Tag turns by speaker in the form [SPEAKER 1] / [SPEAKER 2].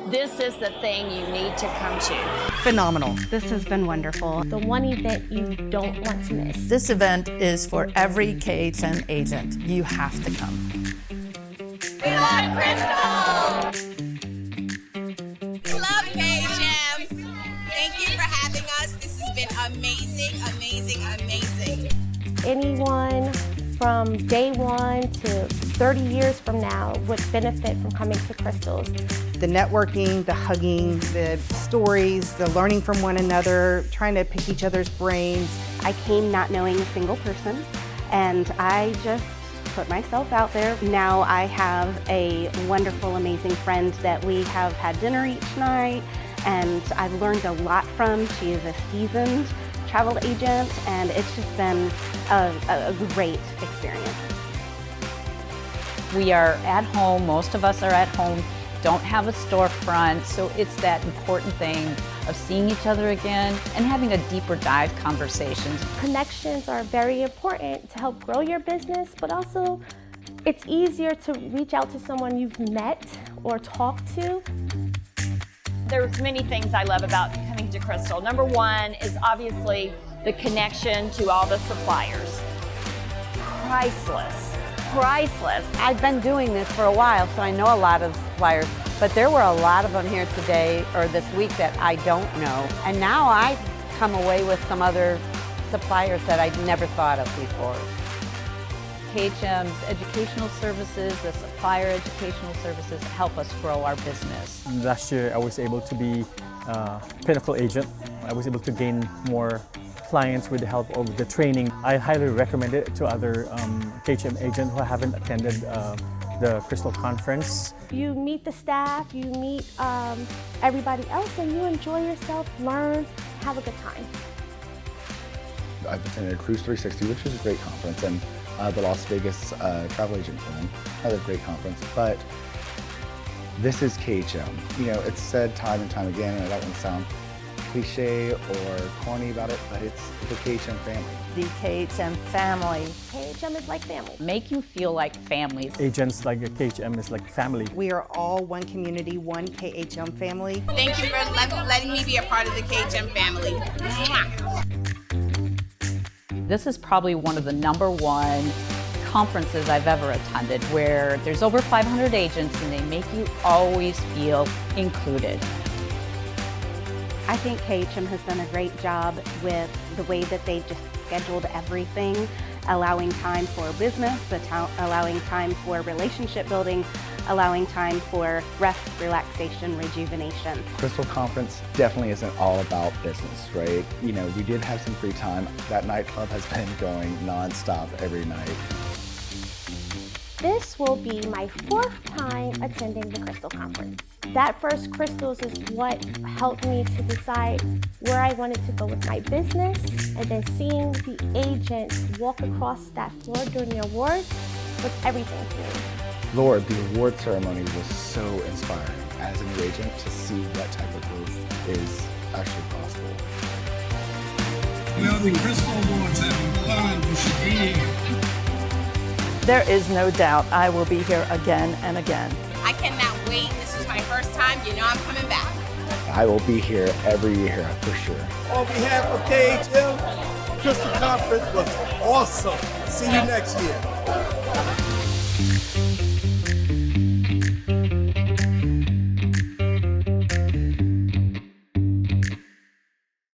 [SPEAKER 1] This is the thing you need to come to.
[SPEAKER 2] Phenomenal.
[SPEAKER 3] This has been wonderful.
[SPEAKER 4] The one event you don't want to miss.
[SPEAKER 5] This event is for every KHM agent. You have to come.
[SPEAKER 1] We love Crystal!
[SPEAKER 6] Love KHM. Thank you for having us. This has been amazing, amazing, amazing.
[SPEAKER 4] Anyone from day one to 30 years from now would benefit from coming to Crystals.
[SPEAKER 2] The networking, the hugging, the stories, the learning from one another, trying to pick each other's brains.
[SPEAKER 3] I came not knowing a single person, and I just put myself out there. Now I have a wonderful, amazing friend that we have had dinner each night, and I've learned a lot from. She is a seasoned travel agent, and it's just been a great experience.
[SPEAKER 7] We are at home, most of us are at home, don't have a storefront, so it's that important thing of seeing each other again and having a deeper dive conversation.
[SPEAKER 4] Connections are very important to help grow your business, but also it's easier to reach out to someone you've met or talked to.
[SPEAKER 1] There's many things I love about coming to Crystal. Number one is obviously the connection to all the suppliers. Priceless, priceless.
[SPEAKER 8] I've been doing this for a while, so I know a lot of suppliers, but there were a lot of them here today or this week that I don't know. And now I've come away with some other suppliers that I'd never thought of before.
[SPEAKER 7] KHM's educational services, the supplier educational services help us grow our business.
[SPEAKER 9] Last year I was able to be a Pinnacle agent. I was able to gain more clients with the help of the training. I highly recommend it to other KHM agents who haven't attended the Crystal Conference.
[SPEAKER 4] You meet the staff, you meet everybody else, and you enjoy yourself, learn, have a good time.
[SPEAKER 10] I've attended Cruise 360, which is a great conference, and the Las Vegas Travel Agent Forum, another great conference, but this is KHM. You know, it's said time and time again, and I don't want to sound cliche or corny about it, but it's the KHM family.
[SPEAKER 5] The KHM family.
[SPEAKER 4] KHM is like family.
[SPEAKER 7] Make you feel like family.
[SPEAKER 9] Agents like KHM is like family.
[SPEAKER 2] We are all one community, one KHM family.
[SPEAKER 6] Thank you for letting me be a part of the KHM family. Mwah.
[SPEAKER 7] This is probably one of the #1 conferences I've ever attended where there's over 500 agents and they make you always feel included.
[SPEAKER 3] I think KHM has done a great job with the way that they've just scheduled everything, allowing time for business, allowing time for relationship building, allowing time for rest, relaxation, rejuvenation.
[SPEAKER 10] Crystal Conference definitely isn't all about business, right? You know, we did have some free time. That nightclub has been going nonstop every night.
[SPEAKER 4] This will be my 4th time attending the Crystal Conference. That first Crystals is what helped me to decide where I wanted to go with my business, and then seeing the agents walk across that floor during the awards was everything to me.
[SPEAKER 10] Lord, the award ceremony was so inspiring as a new agent to see what type of growth is actually possible.
[SPEAKER 11] Well, the Crystal Awards having fun, you should be here.
[SPEAKER 5] There is no doubt I will be here again and again.
[SPEAKER 6] I cannot wait. This is my first time. You know I'm coming back.
[SPEAKER 10] I will be here every year for sure.
[SPEAKER 11] On behalf of KHM, Crystal Conference was awesome. See you next year.